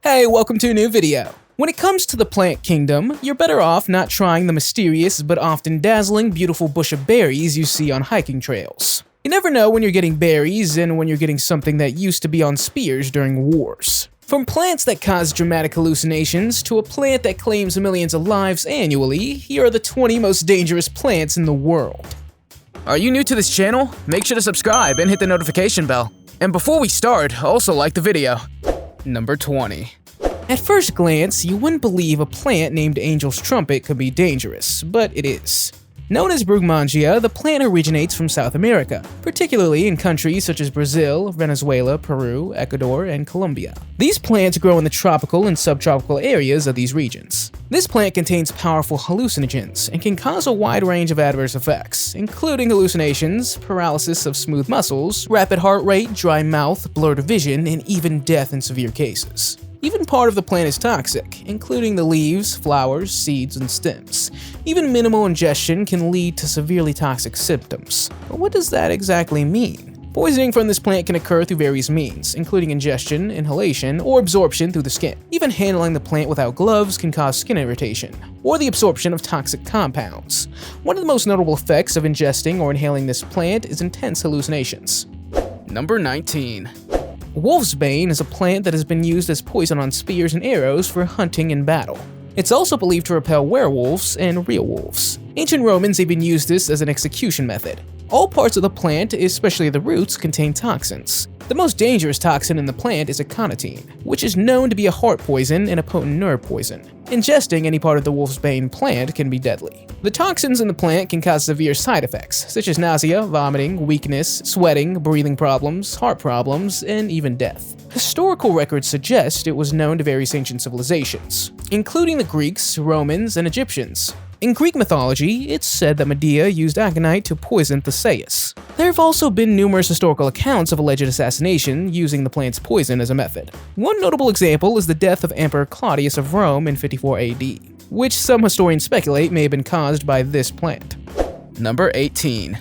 Hey, welcome to a new video. When it comes to the plant kingdom, you're better off not trying the mysterious but often dazzling beautiful bush of berries you see on hiking trails. You never know when you're getting berries and when you're getting something that used to be on spears during wars. From plants that cause dramatic hallucinations to a plant that claims millions of lives annually, here are the 20 most dangerous plants in the world. Are you new to this channel? Make sure to subscribe and hit the notification bell. And before we start, also like the video. Number 20. At first glance, you wouldn't believe a plant named Angel's Trumpet could be dangerous, but it is. Known as Brugmansia, the plant originates from South America, particularly in countries such as Brazil, Venezuela, Peru, Ecuador, and Colombia. These plants grow in the tropical and subtropical areas of these regions. This plant contains powerful hallucinogens and can cause a wide range of adverse effects, including hallucinations, paralysis of smooth muscles, rapid heart rate, dry mouth, blurred vision, and even death in severe cases. Even part of the plant is toxic, including the leaves, flowers, seeds, and stems. Even minimal ingestion can lead to severely toxic symptoms. But what does that exactly mean? Poisoning from this plant can occur through various means, including ingestion, inhalation, or absorption through the skin. Even handling the plant without gloves can cause skin irritation, or the absorption of toxic compounds. One of the most notable effects of ingesting or inhaling this plant is intense hallucinations. Number 19. Wolfsbane is a plant that has been used as poison on spears and arrows for hunting and battle. It's also believed to repel werewolves and real wolves. Ancient Romans even used this as an execution method. All parts of the plant, especially the roots, contain toxins. The most dangerous toxin in the plant is aconitine, which is known to be a heart poison and a potent nerve poison. Ingesting any part of the wolfsbane plant can be deadly. The toxins in the plant can cause severe side effects, such as nausea, vomiting, weakness, sweating, breathing problems, heart problems, and even death. Historical records suggest it was known to various ancient civilizations, including the Greeks, Romans, and Egyptians. In Greek mythology, it's said that Medea used aconite to poison Theseus. There have also been numerous historical accounts of alleged assassination using the plant's poison as a method. One notable example is the death of Emperor Claudius of Rome in 54 AD, which some historians speculate may have been caused by this plant. Number 18.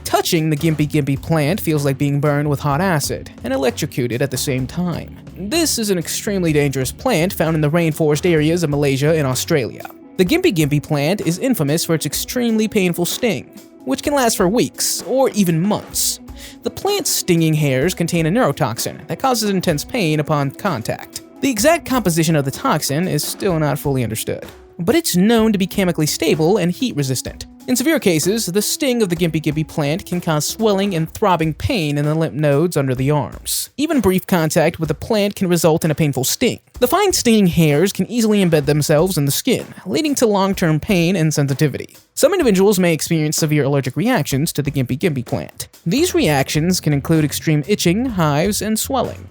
Touching the Gympie Gympie plant feels like being burned with hot acid and electrocuted at the same time. This is an extremely dangerous plant found in the rainforest areas of Malaysia and Australia. The Gympie Gympie plant is infamous for its extremely painful sting, which can last for weeks or even months. The plant's stinging hairs contain a neurotoxin that causes intense pain upon contact. The exact composition of the toxin is still not fully understood, but it's known to be chemically stable and heat-resistant. In severe cases, the sting of the Gympie Gympie plant can cause swelling and throbbing pain in the lymph nodes under the arms. Even brief contact with the plant can result in a painful sting. The fine stinging hairs can easily embed themselves in the skin, leading to long-term pain and sensitivity. Some individuals may experience severe allergic reactions to the Gympie Gympie plant. These reactions can include extreme itching, hives, and swelling.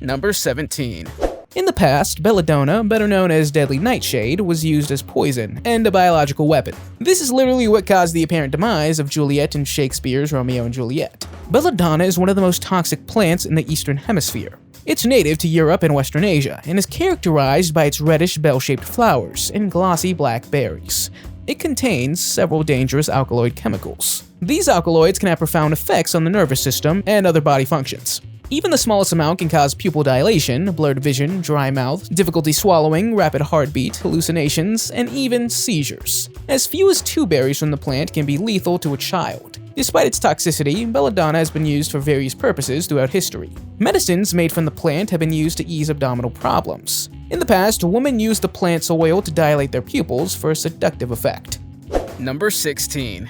Number 17. In the past, belladonna, better known as deadly nightshade, was used as poison and a biological weapon. This is literally what caused the apparent demise of Juliet in Shakespeare's Romeo and Juliet. Belladonna is one of the most toxic plants in the Eastern Hemisphere. It's native to Europe and Western Asia and is characterized by its reddish bell-shaped flowers and glossy black berries. It contains several dangerous alkaloid chemicals. These alkaloids can have profound effects on the nervous system and other body functions. Even the smallest amount can cause pupil dilation, blurred vision, dry mouth, difficulty swallowing, rapid heartbeat, hallucinations, and even seizures. As few as 2 berries from the plant can be lethal to a child. Despite its toxicity, belladonna has been used for various purposes throughout history. Medicines made from the plant have been used to ease abdominal problems. In the past, women used the plant's oil to dilate their pupils for a seductive effect. Number 16.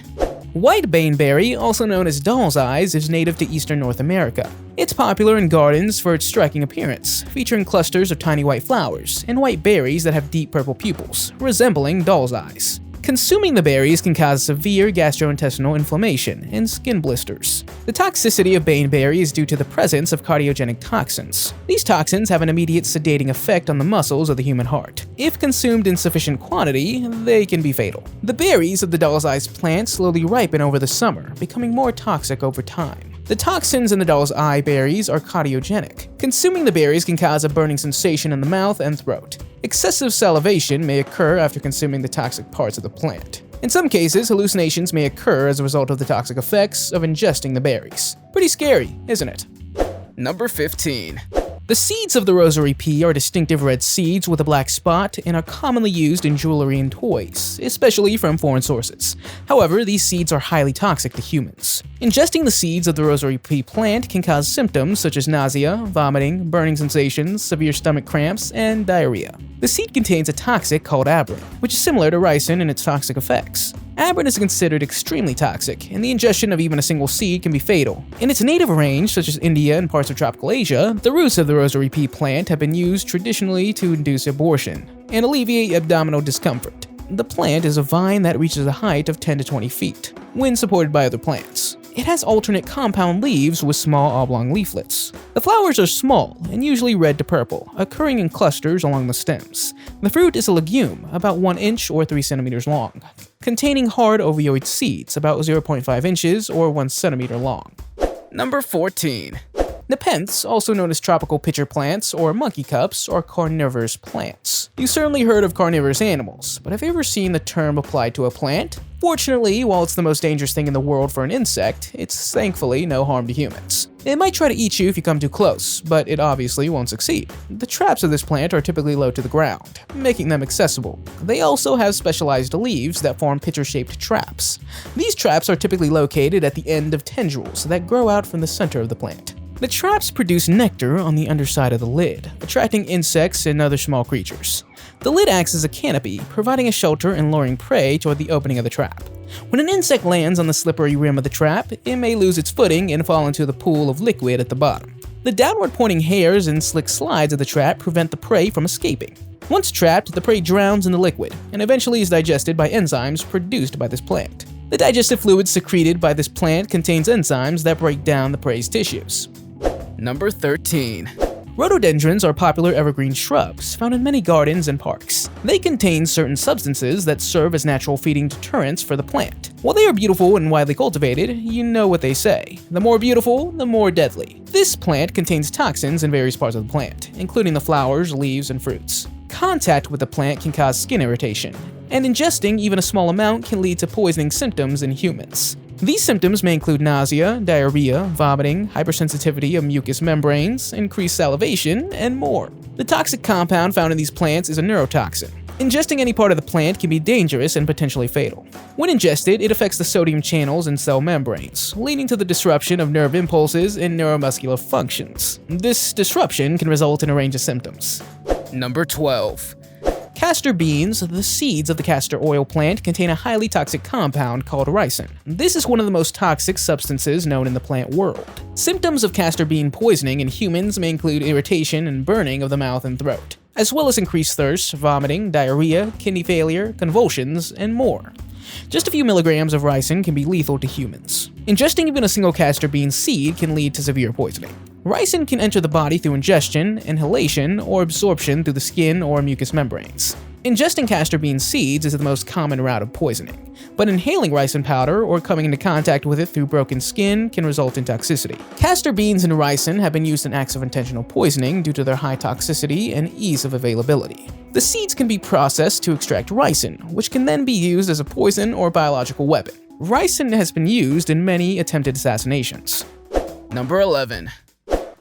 White baneberry, also known as doll's eyes, is native to eastern North America. It's popular in gardens for its striking appearance, featuring clusters of tiny white flowers and white berries that have deep purple pupils, resembling doll's eyes. Consuming the berries can cause severe gastrointestinal inflammation and skin blisters. The toxicity of baneberry is due to the presence of cardiogenic toxins. These toxins have an immediate sedating effect on the muscles of the human heart. If consumed in sufficient quantity, they can be fatal. The berries of the doll's eyes plant slowly ripen over the summer, becoming more toxic over time. The toxins in the doll's eye berries are cardiogenic. Consuming the berries can cause a burning sensation in the mouth and throat. Excessive salivation may occur after consuming the toxic parts of the plant. In some cases, hallucinations may occur as a result of the toxic effects of ingesting the berries. Pretty scary, isn't it? Number 15. The seeds of the rosary pea are distinctive red seeds with a black spot and are commonly used in jewelry and toys, especially from foreign sources. However, these seeds are highly toxic to humans. Ingesting the seeds of the rosary pea plant can cause symptoms such as nausea, vomiting, burning sensations, severe stomach cramps, and diarrhea. The seed contains a toxic called abrin, which is similar to ricin in its toxic effects. Abrin is considered extremely toxic, and the ingestion of even a single seed can be fatal. In its native range, such as India and parts of tropical Asia, the roots of the rosary pea plant have been used traditionally to induce abortion and alleviate abdominal discomfort. The plant is a vine that reaches a height of 10 to 20 feet, when supported by other plants. It has alternate compound leaves with small oblong leaflets. The flowers are small and usually red to purple, occurring in clusters along the stems. The fruit is a legume, about 1 inch or 3 centimeters long, containing hard ovoid seeds about 0.5 inches or 1 centimeter long. Number 14. Nepenthes, also known as tropical pitcher plants or monkey cups, are carnivorous plants. You've certainly heard of carnivorous animals, but have you ever seen the term applied to a plant? Fortunately, while it's the most dangerous thing in the world for an insect, it's thankfully no harm to humans. It might try to eat you if you come too close, but it obviously won't succeed. The traps of this plant are typically low to the ground, making them accessible. They also have specialized leaves that form pitcher-shaped traps. These traps are typically located at the end of tendrils that grow out from the center of the plant. The traps produce nectar on the underside of the lid, attracting insects and other small creatures. The lid acts as a canopy, providing a shelter and luring prey toward the opening of the trap. When an insect lands on the slippery rim of the trap, it may lose its footing and fall into the pool of liquid at the bottom. The downward-pointing hairs and slick slides of the trap prevent the prey from escaping. Once trapped, the prey drowns in the liquid and eventually is digested by enzymes produced by this plant. The digestive fluid secreted by this plant contains enzymes that break down the prey's tissues. Number 13. Rhododendrons are popular evergreen shrubs found in many gardens and parks. They contain certain substances that serve as natural feeding deterrents for the plant. While they are beautiful and widely cultivated, you know what they say. The more beautiful, the more deadly. This plant contains toxins in various parts of the plant, including the flowers, leaves, and fruits. Contact with the plant can cause skin irritation, and ingesting even a small amount can lead to poisoning symptoms in humans. These symptoms may include nausea, diarrhea, vomiting, hypersensitivity of mucous membranes, increased salivation, and more. The toxic compound found in these plants is a neurotoxin. Ingesting any part of the plant can be dangerous and potentially fatal. When ingested, it affects the sodium channels and cell membranes, leading to the disruption of nerve impulses and neuromuscular functions. This disruption can result in a range of symptoms. Number 12. Castor beans, the seeds of the castor oil plant, contain a highly toxic compound called ricin. This is one of the most toxic substances known in the plant world. Symptoms of castor bean poisoning in humans may include irritation and burning of the mouth and throat, as well as increased thirst, vomiting, diarrhea, kidney failure, convulsions, and more. Just a few milligrams of ricin can be lethal to humans. Ingesting even a single castor bean seed can lead to severe poisoning. Ricin can enter the body through ingestion, inhalation, or absorption through the skin or mucous membranes. Ingesting castor bean seeds is the most common route of poisoning, but inhaling ricin powder or coming into contact with it through broken skin can result in toxicity. Castor beans and ricin have been used in acts of intentional poisoning due to their high toxicity and ease of availability. The seeds can be processed to extract ricin, which can then be used as a poison or biological weapon. Ricin has been used in many attempted assassinations. Number 11.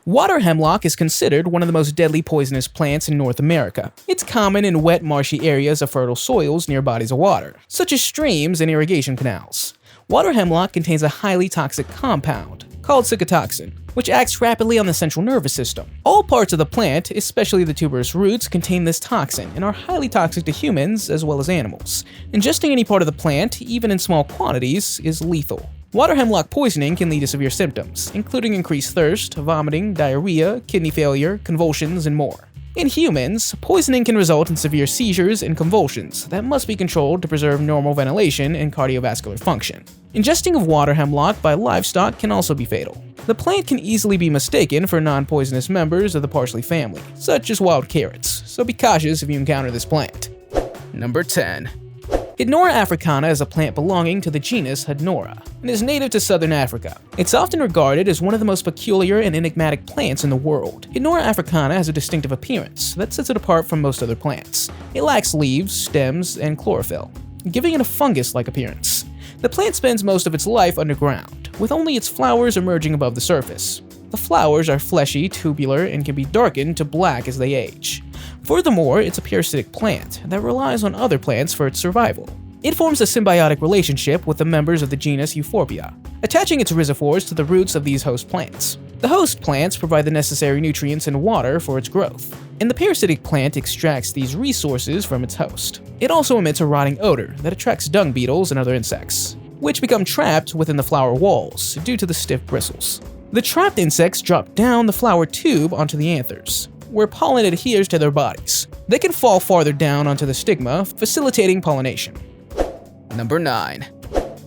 Water hemlock is considered one of the most deadly poisonous plants in North America. It's common in wet, marshy areas of fertile soils near bodies of water, such as streams and irrigation canals. Water hemlock contains a highly toxic compound called cicotoxin, which acts rapidly on the central nervous system. All parts of the plant, especially the tuberous roots, contain this toxin and are highly toxic to humans as well as animals. Ingesting any part of the plant, even in small quantities, is lethal. Water hemlock poisoning can lead to severe symptoms, including increased thirst, vomiting, diarrhea, kidney failure, convulsions, and more. In humans, poisoning can result in severe seizures and convulsions that must be controlled to preserve normal ventilation and cardiovascular function. Ingesting of water hemlock by livestock can also be fatal. The plant can easily be mistaken for non-poisonous members of the parsley family, such as wild carrots, so be cautious if you encounter this plant. Number 10. Hydnora africana is a plant belonging to the genus Hydnora and is native to southern Africa. It's often regarded as one of the most peculiar and enigmatic plants in the world. Hydnora africana has a distinctive appearance that sets it apart from most other plants. It lacks leaves, stems, and chlorophyll, giving it a fungus-like appearance. The plant spends most of its life underground, with only its flowers emerging above the surface. The flowers are fleshy, tubular, and can be darkened to black as they age. Furthermore, it's a parasitic plant that relies on other plants for its survival. It forms a symbiotic relationship with the members of the genus Euphorbia, attaching its rhizophores to the roots of these host plants. The host plants provide the necessary nutrients and water for its growth, and the parasitic plant extracts these resources from its host. It also emits a rotting odor that attracts dung beetles and other insects, which become trapped within the flower walls due to the stiff bristles. The trapped insects drop down the flower tube onto the anthers, where pollen adheres to their bodies. They can fall farther down onto the stigma, facilitating pollination. Number 9.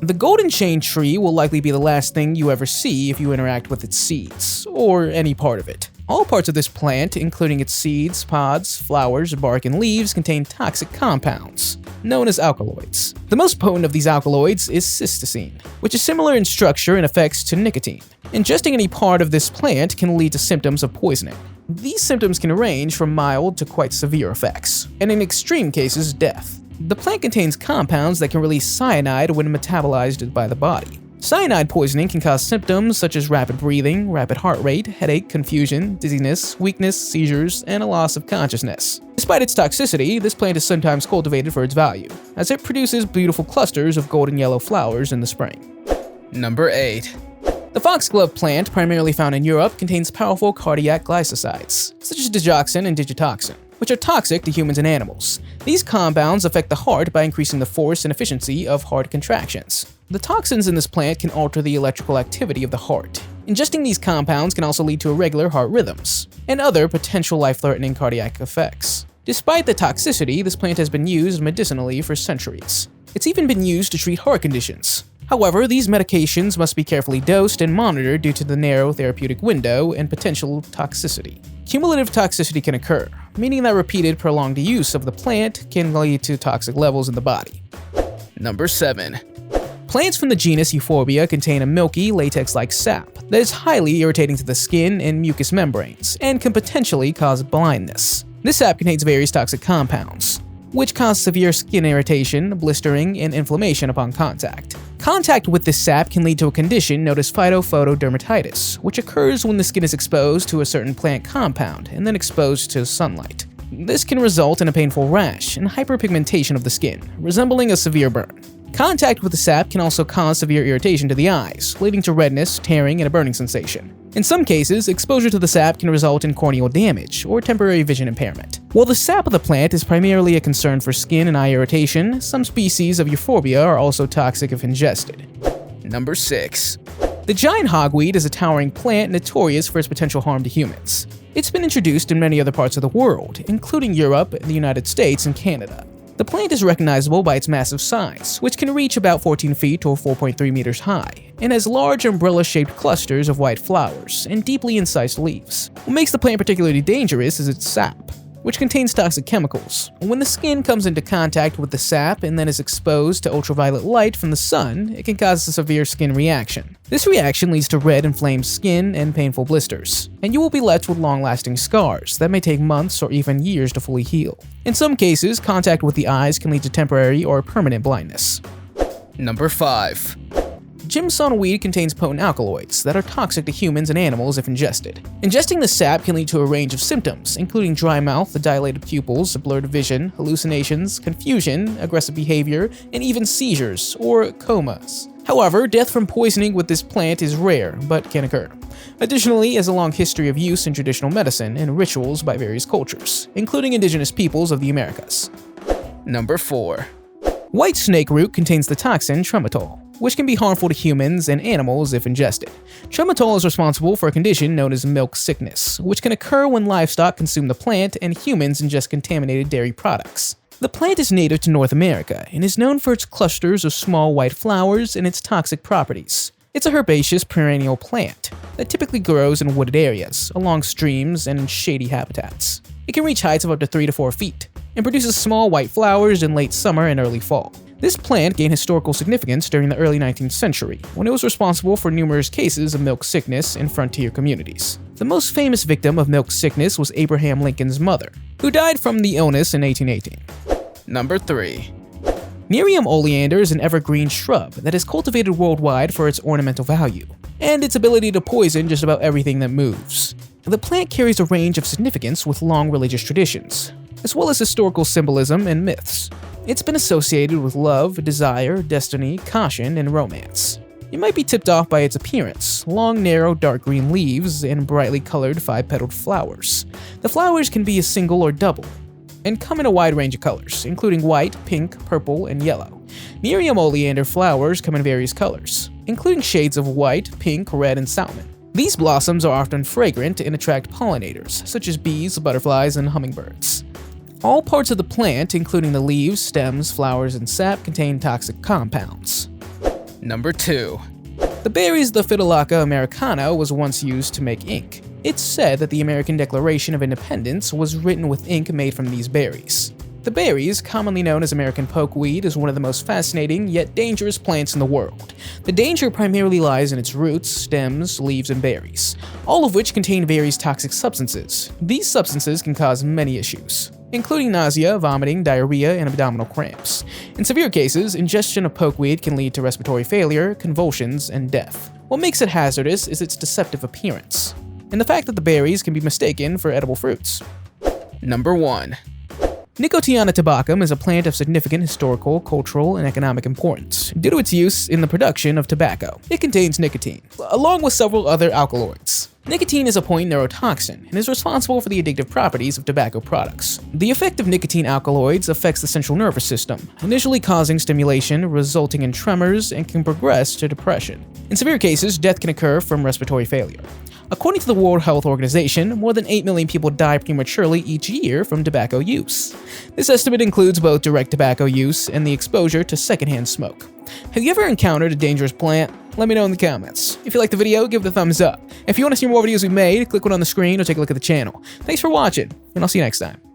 The golden chain tree will likely be the last thing you ever see if you interact with its seeds, or any part of it. All parts of this plant, including its seeds, pods, flowers, bark, and leaves, contain toxic compounds, known as alkaloids. The most potent of these alkaloids is cytisine, which is similar in structure and effects to nicotine. Ingesting any part of this plant can lead to symptoms of poisoning. These symptoms can range from mild to quite severe effects, and in extreme cases, death. The plant contains compounds that can release cyanide when metabolized by the body. Cyanide poisoning can cause symptoms such as rapid breathing, rapid heart rate, headache, confusion, dizziness, weakness, seizures, and a loss of consciousness. Despite its toxicity, this plant is sometimes cultivated for its value, as it produces beautiful clusters of golden yellow flowers in the spring. Number 8. The foxglove plant, primarily found in Europe, contains powerful cardiac glycosides, such as digoxin and digitoxin, which are toxic to humans and animals. These compounds affect the heart by increasing the force and efficiency of heart contractions. The toxins in this plant can alter the electrical activity of the heart. Ingesting these compounds can also lead to irregular heart rhythms and other potential life-threatening cardiac effects. Despite the toxicity, this plant has been used medicinally for centuries. It's even been used to treat heart conditions. However, these medications must be carefully dosed and monitored due to the narrow therapeutic window and potential toxicity. Cumulative toxicity can occur, meaning that repeated prolonged use of the plant can lead to toxic levels in the body. Number 7. Plants from the genus Euphorbia contain a milky, latex-like sap that is highly irritating to the skin and mucous membranes and can potentially cause blindness. This sap contains various toxic compounds, which cause severe skin irritation, blistering, and inflammation upon contact. Contact with this sap can lead to a condition known as phytophotodermatitis, which occurs when the skin is exposed to a certain plant compound and then exposed to sunlight. This can result in a painful rash and hyperpigmentation of the skin, resembling a severe burn. Contact with the sap can also cause severe irritation to the eyes, leading to redness, tearing, and a burning sensation. In some cases, exposure to the sap can result in corneal damage or temporary vision impairment. While the sap of the plant is primarily a concern for skin and eye irritation, some species of Euphorbia are also toxic if ingested. Number 6. The giant hogweed is a towering plant notorious for its potential harm to humans. It's been introduced in many other parts of the world, including Europe, the United States, and Canada. The plant is recognizable by its massive size, which can reach about 14 feet or 4.3 meters high, and has large umbrella-shaped clusters of white flowers and deeply incised leaves. What makes the plant particularly dangerous is its sap, which contains toxic chemicals. When the skin comes into contact with the sap and then is exposed to ultraviolet light from the sun, it can cause a severe skin reaction. This reaction leads to red, inflamed skin and painful blisters, and you will be left with long-lasting scars that may take months or even years to fully heal. In some cases, contact with the eyes can lead to temporary or permanent blindness. Number 5. Jimson weed contains potent alkaloids that are toxic to humans and animals if ingested. Ingesting the sap can lead to a range of symptoms, including dry mouth, dilated pupils, blurred vision, hallucinations, confusion, aggressive behavior, and even seizures or comas. However, death from poisoning with this plant is rare, but can occur. Additionally, it has a long history of use in traditional medicine and rituals by various cultures, including indigenous peoples of the Americas. Number 4. White snake root contains the toxin trematol, which can be harmful to humans and animals if ingested. Trematol is responsible for a condition known as milk sickness, which can occur when livestock consume the plant and humans ingest contaminated dairy products. The plant is native to North America and is known for its clusters of small white flowers and its toxic properties. It's a herbaceous perennial plant that typically grows in wooded areas, along streams, and in shady habitats. It can reach heights of up to 3 to 4 feet and produces small white flowers in late summer and early fall. This plant gained historical significance during the early 19th century, when it was responsible for numerous cases of milk sickness in frontier communities. The most famous victim of milk sickness was Abraham Lincoln's mother, who died from the illness in 1818. Number 3. Nerium oleander is an evergreen shrub that is cultivated worldwide for its ornamental value. and its ability to poison just about everything that moves. The plant carries a range of significance with long religious traditions, as well as historical symbolism and myths. It's been associated with love, desire, destiny, caution, and romance. You might be tipped off by its appearance: long, narrow, dark green leaves and brightly colored 5-petaled flowers. The flowers can be a single or double, and come in a wide range of colors, including white, pink, purple, and yellow. Nerium oleander flowers come in various colors, including shades of white, pink, red, and salmon. These blossoms are often fragrant and attract pollinators, such as bees, butterflies, and hummingbirds. All parts of the plant, including the leaves, stems, flowers, and sap, contain toxic compounds. Number 2. The berries of the Phytolacca americana was once used to make ink. It's said that the American Declaration of Independence was written with ink made from these berries. The berries, commonly known as American pokeweed, is one of the most fascinating yet dangerous plants in the world. The danger primarily lies in its roots, stems, leaves, and berries, all of which contain various toxic substances. These substances can cause many issues, including nausea, vomiting, diarrhea, and abdominal cramps. In severe cases, ingestion of pokeweed can lead to respiratory failure, convulsions, and death. What makes it hazardous is its deceptive appearance, and the fact that the berries can be mistaken for edible fruits. Number 1. Nicotiana tabacum is a plant of significant historical, cultural, and economic importance due to its use in the production of tobacco. It contains nicotine, along with several other alkaloids. Nicotine is a potent neurotoxin and is responsible for the addictive properties of tobacco products. The effect of nicotine alkaloids affects the central nervous system, initially causing stimulation, resulting in tremors, and can progress to depression. In severe cases, death can occur from respiratory failure. According to the World Health Organization, more than 8 million people die prematurely each year from tobacco use. This estimate includes both direct tobacco use and the exposure to secondhand smoke. Have you ever encountered a dangerous plant? Let me know in the comments. If you liked the video, give it a thumbs up. If you want to see more videos we've made, click one on the screen or take a look at the channel. Thanks for watching, and I'll see you next time.